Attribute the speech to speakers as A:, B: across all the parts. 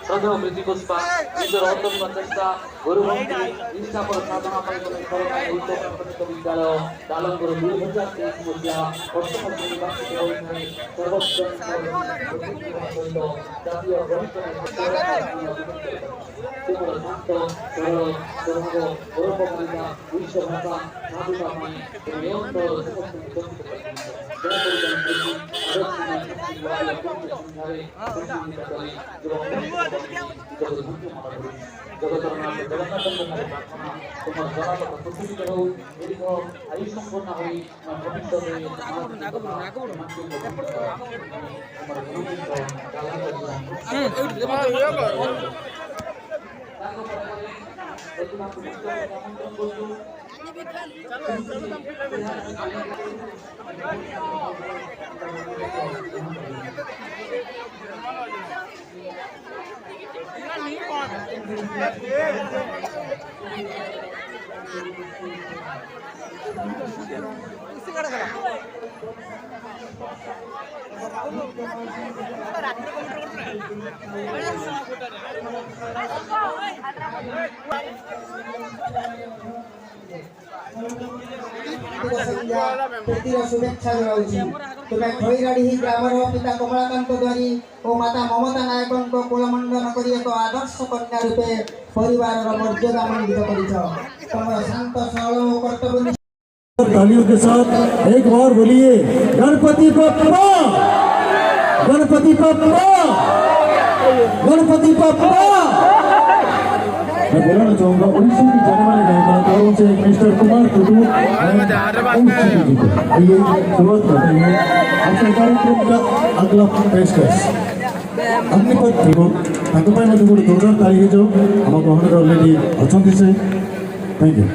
A: श्रद्धा प्रीति पुष्पा निजर अतन प्रचेषा गुरुभक्ति निष्ठा पर साधना सरकारी उच्च प्राथमिक विद्यालय डालंगुर 2023 मसीहा प्रथम श्रेणी वार्षिक परीक्षाରେ ସର୍ବୋଚ୍ଚ ଜାତୀୟ ଗଣିତ କେବଳ ଶାନ୍ତ ସରଳ ସ୍ୱଭାବ ପରୋପକାରିତା ଉଚ୍ଚ ଭାଷା ସାଧୁତା ପାଇଁ ନିରନ୍ତର ସମସ୍ତଙ୍କୁ
B: शुभेच्छा जनाऊँगी तुम्हें खईराड़ी ग्रामर पिता कमलाकांत द्वारी और माता ममता नायक कुलमंडन कर एक आदर्श कन्या रूपे परिवार मर्यादा मंडित कर शांत सरल कर्तव्य
C: तालियों के साथ एक बार बोलिए गणपति बप्पा गणपति बप्पा गणपति बप्पा। मैं बोलना चाहूँगा उड़ीसा की जाने वाले गायकों से मिस्टर कुमार टुडू आइए शुरुआत करते हैं आज कार्यक्रम का अगला पेशकश अग्निपथ ଥିବ ତାଙ୍କ ପାଇଁ ମଧ୍ୟ ଗୋଟେ ଜୋରଦାର ତାଳି ହେଇଯାଉ ଆମ ଗହଣରେ ଅଲରେଡି ଅଛନ୍ତି ସେ ଥ୍ୟାଙ୍କ ୟୁ।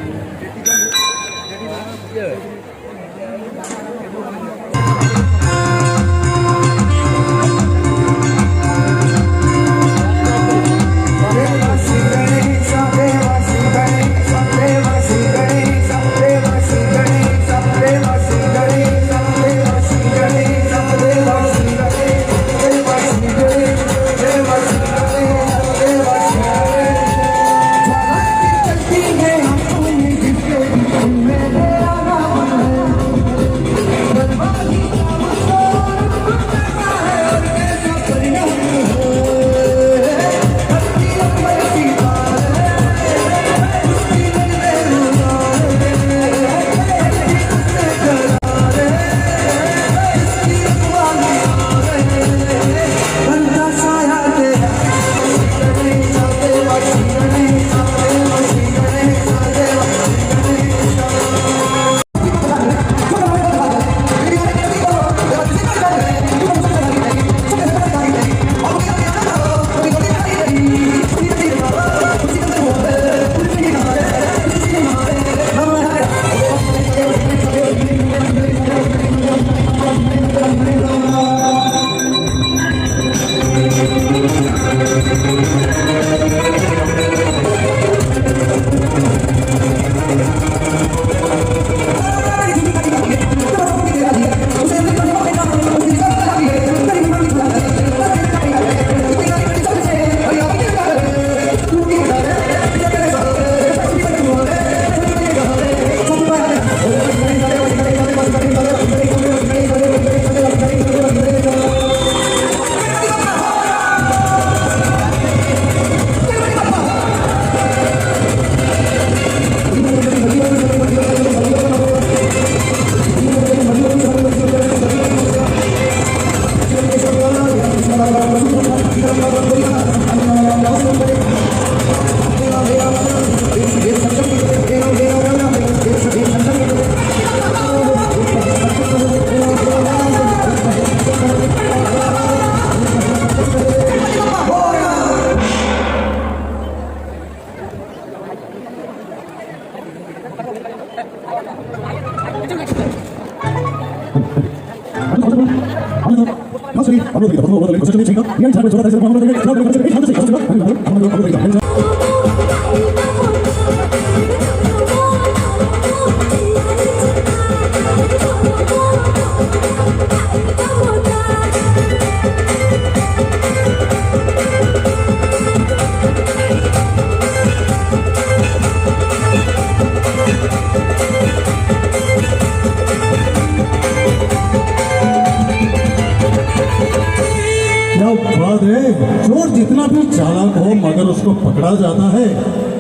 C: क्या बात है। चोर जितना भी चालाक हो मगर उसको पकड़ा जाता है।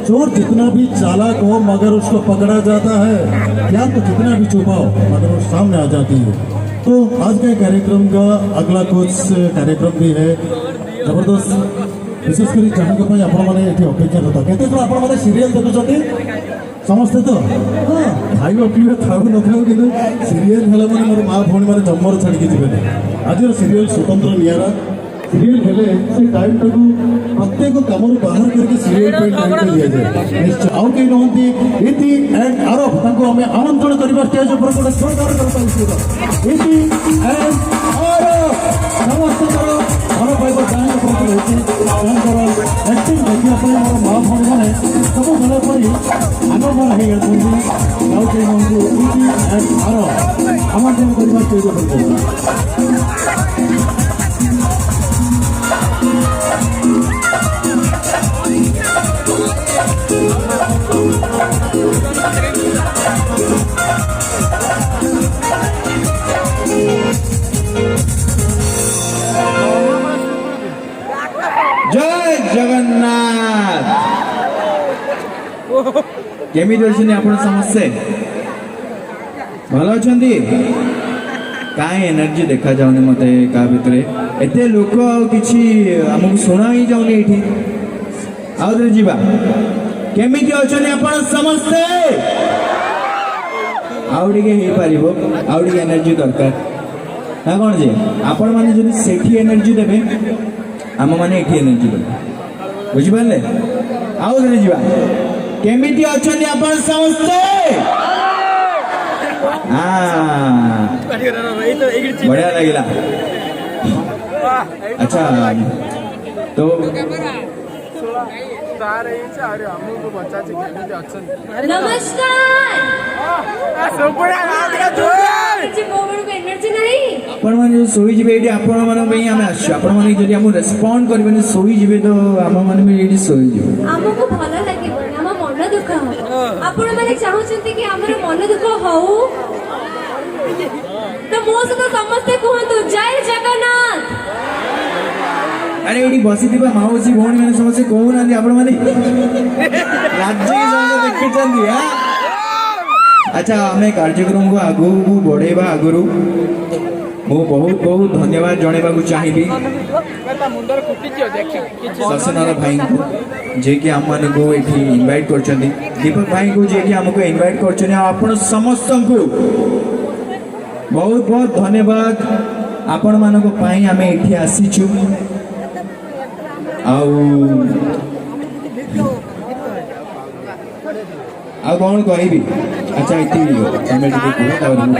C: चोर जितना भी चालाक हो मगर उसको पकड़ा जाता है। या तो जितना भी छुपाओ मगर वो सामने आ जाती है। तो आज के कार्यक्रम का अगला कुछ कार्यक्रम भी है जबरदस्त। विशेषकर जहाँ आपने अपेक्षा करता कहते आपने सीरियल देखुं समस्ते तो हाँ खाइबा पीवा खाऊ न खाऊ कि सीरियल हेल्ला मैंने मोर माँ भौणी मैंने जन्मर छाड़ी जीवे आज सीरियल स्वतंत्र निरा सीरियल हेले से टाइम टाकू प्रत्येक कम बाहर करके सीरियल टाइम दि जाए निश्चय आउ कहीं नहंती इति एंड आरव तांको हमें आमंत्रण करबा स्टेज ऊपर गोटे जोरदार करता इति एंड आरव समस्त करो मन पाइबा गायन प्रति होती तांकर एक्टिंग देखिया पई मोर माँ भौणी माने सब गला परी आनंद रही जाती आउ कहीं नहंती इति एंड आरव आमंत्रण करबा स्टेज ऊपर
D: जय जगन्नाथ केमिति अछिन आपण समस्ते भल अछंती काई एनर्जी देखा जाउनी मते का भितरे एते लोक किछि हमकु सुना ही जाउनी एठी आउरे जीवा केमिति अछनी आपण समस्ते आउडी के हे पारिबो आउडी एनर्जी दरकार ना कोन जे आपण माने जदि सेठी एनर्जी देबे आम मैंने ये एनर्जी देबे बुझिपारे आउ थे जीवा केमिति अछनी आपण समस्ते हाँ बढ़िया लगिला अच्छा तो आपण माने सोई जिबे एटी आपण माने पे हम आछो आपण माने जदि हम रेस्पोंड करबेनी सोई जिबे तो हम माने भी एटी सोई जिबे
E: हमको भलो लागिबो हम मन दुख हो आपण माने चाहुचंती कि हमर मन दुख हो तो मो से तो समझते कहंतु जय जगन्नाथ
D: अरे एटी बसी दिबा माउसी भौणी माने समस्ते कहू ना आपण माने राज्य के संग देखि चंदी हां अच्छा हमें कार्यक्रम को आगु बढ़ेबा आगुरु मु बहुत बहुत धन्यवाद जणेबा को चाहिबी ससनार भाई को जे कि हम माने को एठी इनवाइट करछन्ती दीपक भाई को जे कि हमको इनवाइट करछन्ती आपण समस्त को बहुत बहुत धन्यवाद आपण मानको पाई हमें एठी आसीछु आ कौन कहबी अच्छा इति हमें टिके कुह तावर मु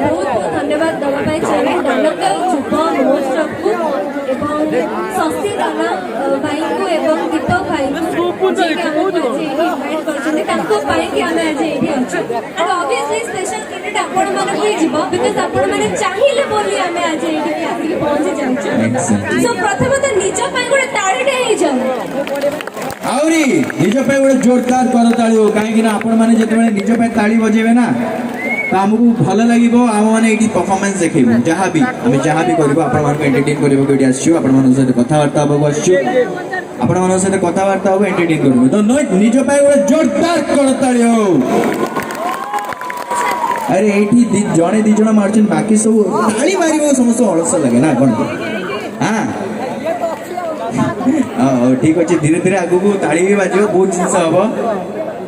E: बहुत बहुत धन्यवाद दवा पाई चाहे डलका चुप महोत्सव को एवं शशि राणा भाई को एवं दीपक भाई को जे कि हम आज इनवाइट करछने ताको पाई कि हम आज एठी अछु एंड ऑब्वियसली स्पेशल क्रेडिट आपण माने को जीवा बिकॉज़ आपण माने चाहिले बोली हम आज एठी आसी पहुंची जाउछु सो प्रथम तो निज पाई गोटे ताळीटे हे जाऊ
D: आउरी निज पे गोटे जोरदार कर ताळी कहीं आपण माने जेतेबेले निज पे ताळी बजेबे ना तो हमको भल लगे आम मैंने ये परफॉर्मेंस देखो जहाँ भी आम जहाँ भी कर एंटरटेन करने आसो कथबार्ता आपण सहित कथबार्ता हम एंटरटेन कर तो निज गोटे जोरदार करताली हो अरे ये जड़े दीज मार्च बाकी सब ताली मार समस्त अलस लगे ना कौन हाँ ठीक अच्छे धीरे धीरे आगू को ताली भी बाज बहुत जिन हम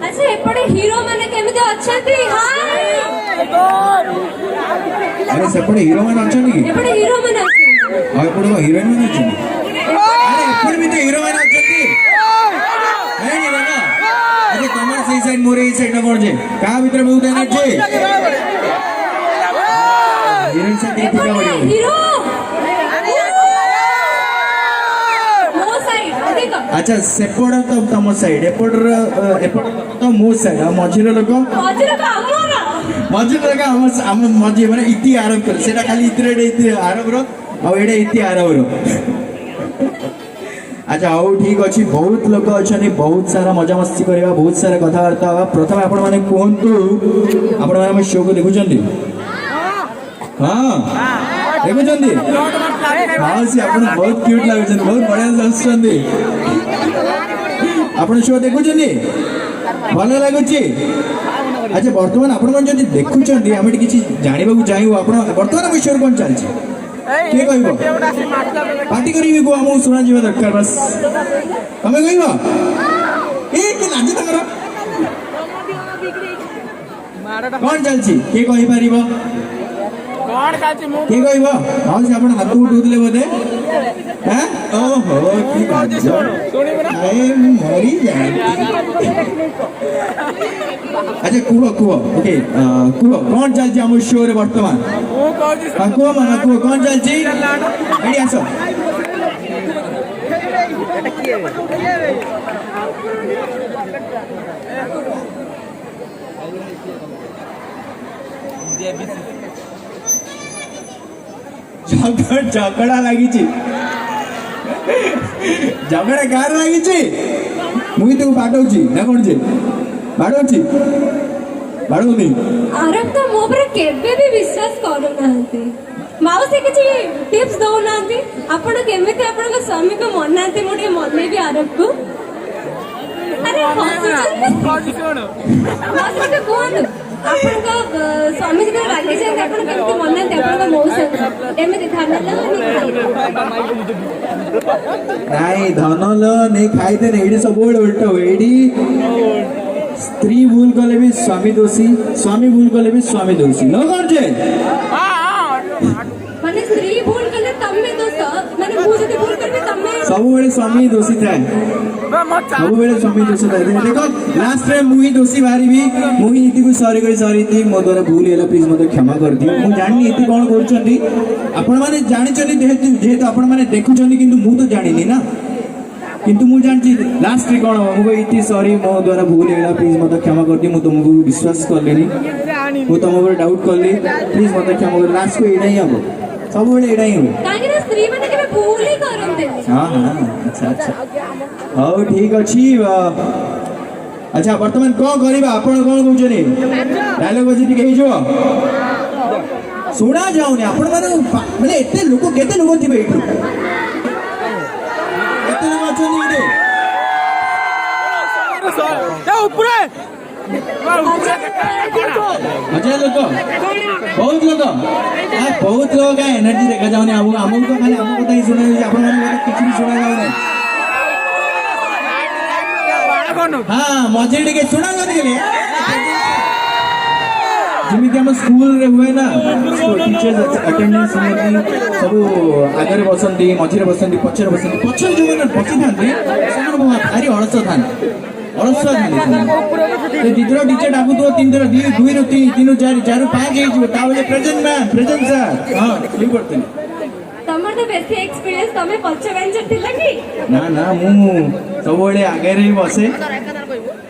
E: अच्छा एपटे हीरो माने केमिति अछंती हाय
D: अरे सेपटे हीरो मैंने अच्छा नहीं
E: एपटे हीरो माने अछंती
D: और एपटे हीरोइन मैंने अच्छा अरे एपटे भी तो हीरो मैंने अच्छा है नहीं ना अरे तुम्हारे सही साइड मोरे इस साइड ना कौन जे कहाँ भीतर बहुत एनर्जी हीरोइन देखा पड़ो
E: हिरो मो साइड देखो
D: अच्छा सेपट तो तुम साइड एपट तो मो साइड मझिर लोक
E: मझिर का हमरा
D: मझिर लोक आम मझी मैंने इति आरब कर सेटा खाली इति आरब रो आ एडे इति आरब रो अच्छा हौ ठीक अच्छी बहुत लोक अच्छा बहुत सारा मजा मस्ती करवा बहुत सारा कथबार्ता हवा प्रथम आपण मैंने कहतु आपण मैंने शो को देखुं हाँ देखुं हाँ सी आप बहुत क्यूट लगुच बहुत बढ़िया हसुँच आप शो देखुं भल लगुच अच्छा बर्तमान आपण मैंने जब देखुं आम किसी जानवा चाहूँ आप बर्तमान आम शो कौन चलती किए कह पार्टी करी को आमको शुणा जा दरकार बस तुम कह लाज तमर कौन चलती किए कहीपर किए कह हाँ से आप हाथ उठाऊले बोधे ओहो मरी जाए अच्छा कुह कुह ओके कुह कौन चलती आम शो रे बर्तमान कुह माना कुह कौन चलती आस झगड़ा लगी झगड़ा कार लगी मुई तो बाटौची ना कौन जे बाटौची बाटौनी
E: आरब तो मो पर केबे भी विश्वास करू नांती माउसी किछि टिप्स दो नांती आपण केमिते आपण का स्वामी को मनाते मोटे मने भी आरब को अरे माउसी को कोन आपण का स्वामी जी रागे जे आपण केमिते मनाते आपण का मौसा एमे ध्यान
D: नहीं धन ल नहीं खाइते एडी सब उल्टा एडी स्त्री भूल कले भी स्वामी दोषी स्वामी भूल कले भी स्वामी दोषी न कर जे
E: माने स्त्री भूल कले तम्मे दोष माने मु जदी भूल करबे तम्मे
D: सब बेले स्वामी दोषी थाए सब बेले स्वामी दोषी थाए देखो लास्ट रे मुही दोषी बाहरी भी मुही इति को सॉरी थी मो द्वारा भूल हैला प्लीज मते क्षमा कर दियो मु जानि इति कोन करछंती आपण माने जानि चनी जेहेतु आपण माने देखुछंती किंतु मु तो जानिनी ना किंतु मु जानची लास्ट रे कोन मु इति सॉरी मो द्वारा भूल हैला प्लीज मते क्षमा कर दियो मु तुमको विश्वास करलेनी मु तुम ऊपर डाउट करली प्लीज मते क्षमा कर लास्ट को एडा ही हबो सब बेले एडा ही हो
E: काहे ना स्त्री माने केबे भूल ही करंते
D: हाँ हाँ अच्छा अच्छा हाँ ठीक अच्छी अच्छा वर्तमान कौन करवा आप कौन कहते डायलॉग बजे टी शुणा जाऊनी आपण मैंने एते लोक केते लोक थे ये केते लोक अच्छा लोक बहुत लोग एनर्जी देखा जाऊनी आमको तो खाली आम कथा ही शुणा किसी भी शुणा जाऊ हाँ मजे टे शुणा जमी आम स्कूल रे हुए ना टीचर्स अटेंडेंस सब आगे बसती मझे बसती पचर बसती पचर जो मैंने बसी था भारी अलस था अलस दीदर टीचर डाकू तीन थर दुई रु तीन चार चार पाँच प्रेजेंट मैम प्रेजेंट सर हाँ ये करते
E: तमर तो बेसी एक्सपीरियंस तमे पछ बेंचर थिला कि
D: ना ना मु सब बेले आगे रे बसे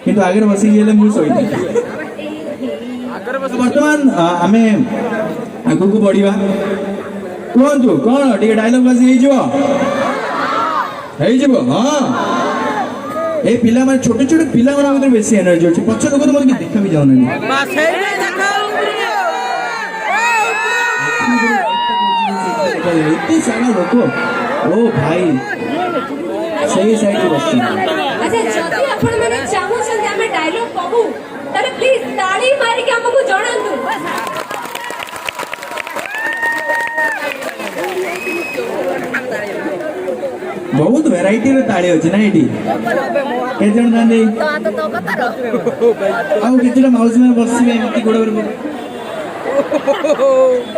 D: किंतु आगे बसी गेले मु सोई वर्तमान आमे आगु को बढ़िबा कोंतु कोन टिके डायलॉग बस हे जबो हां ए पिला माने छोटे छोटे पिला माने भीतर बेसी एनर्जी अछि पछ लोग तो मते देखा भी जाउना बस हे इतने सारा लोग ओ भाई सही साइड बस
E: अच्छा जदी आपण माने चाहू छन हमें डायलॉग कहू तारे प्लीज ताली मारी के हमको जणांतु
D: बहुत वैरायटी रे ताली अछि ना एटी के जण नांदी तो कतार आ कितला माउस में बसबे एमती गोड़ वर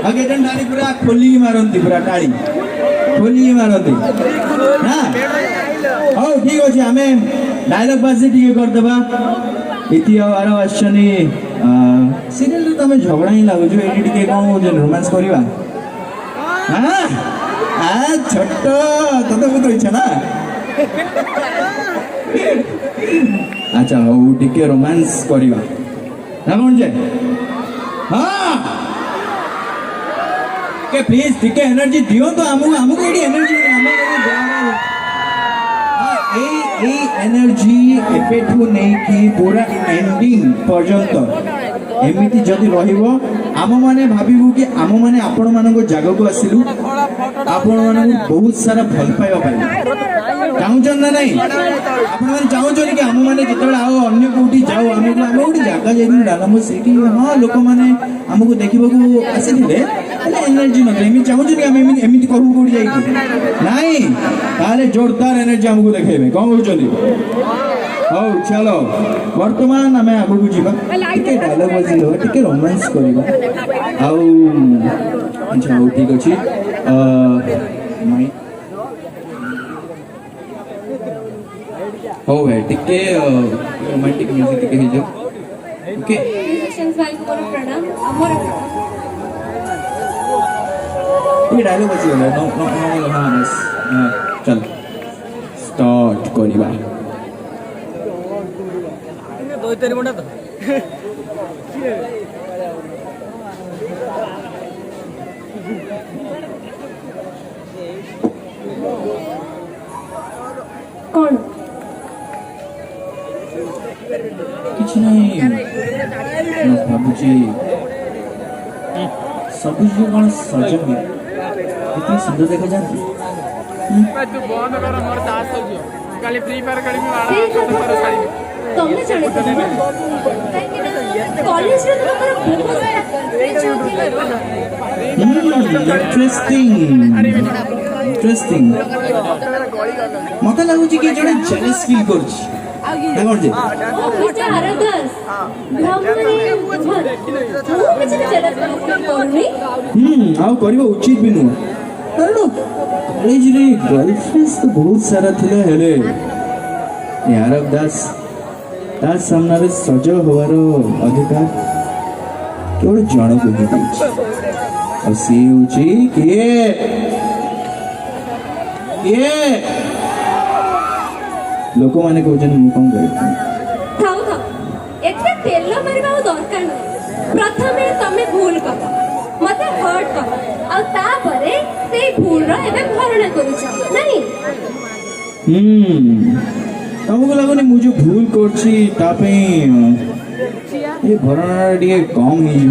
D: आगे जण ताली पूरा खोली मारंती पूरा ताली खोली मारंती ना ओ ठीक अछि हमें डायलॉग बाजी ठीक कर देबा इति आरो आछनी सीरियल तो तमे झगड़ा ही लागो जो एडी के कोन जे रोमांस करबा ছোট্ট তোতে ବହୁତ ଇଚ୍ଛା ନା ଆଚ୍ଛା ହଉ ଟିକେ ରୋମାନ୍ସ କରିବା ନା କ'ଣ ଯେ ହଁ ଟିକେ ପ୍ଲିଜ୍ ଟିକେ ଏନର୍ଜି ଦିଅନ୍ତୁ ଆମକୁ ଏଠି ଏନର୍ଜି এই এনার্জি এবেঠু নেইকি পুরা এন্ডিং পর্যন্ত এমিতি যদি রহিব আম মানে ভাবিবু কি আম মানে আপন মানক জায়গাକୁ আসিলু আপন মানক বহুত সারা ভাল পাইবা পাই চাহুছন না নাই আপন মানে চাহুছন কি আম মানে যেতବେଳେ আও অন্য কোটি যাও আমি গোটে জায়গা যাইলু ডালামো সেটি হ্যাঁ লোক মানে আমକୁ ଦେଖିବାକୁ ଆସିଥିଲେ ହେଲେ ଏନର୍ଜି ନଥିଲା ଏମିତି ଚାହୁଁଛୁ କି ଆମେ ଏମିତି କରିବୁ କୋଉଠି ଯାଇକି ନାଇଁ ତାହେଲେ ଜୋରଦାର ଏନର୍ଜି ଆମକୁ ଦେଖେଇବେ କ'ଣ କହୁଛନ୍ତି ହଉ ଚାଲ ବର୍ତ୍ତମାନ ଆମେ ଆଗକୁ ଯିବା ଟିକେ ଡାୟଲଗ୍ ବଜେଇବା ଟିକେ ରୋମାନ୍ସ କରିବା ଆଉ ଆଚ୍ଛା ହଉ ଠିକ୍ ଅଛି ହଉ ଭାଇ ଟିକେ ରୋମାଣ୍ଟିକ ମ୍ୟୁଜିକ୍ ଟିକେ ହେଇଯାଉ ଓକେ
E: म्यूजिशियंस भाई को बोलो प्रणाम अमर
D: ये डायलॉग बची गला नो नो नो हाँ बस हाँ चल स्टार्ट करिबा
F: दो तेरे मुंडा तो
E: कौन
D: किछ नहीं मैं भाबुची सब जो कौन सजमी कितनी सुंदर देखा जाती
F: तू बंद कर मोर तास हो जियो खाली फ्री फायर खेली मी
E: ठीक है
F: वाला सारी
E: तुमने चले थे ना कॉलेज में तुम्हारा बहुत सारा
D: इंटरेस्टिंग मत लगुची कि जड़े जेलस फील करछ देखो जे
E: विजय आराधस ब्राह्मणी भर तू किसी जगत में करनी
D: आउ करिबो उचित भी नु कारण कॉलेज रे गर्लफ्रेंड्स तो बहुत सारा थिले हेले यार दास ता सामने सज होवार अधिकार केवल जन को ही दैछि और सी उची के लोक माने कहउछन मु कोन करि
E: खाओ खाओ एते तेल मारिबा दरकार नहीं प्रथमे तमे भूल कर मते हर्ट कर आ तापरे से भूल रो एबे भरणा करूछ नहीं
D: तमको लगुनि मु जो भूल करछि ता पे ये भरणा टिके कम ही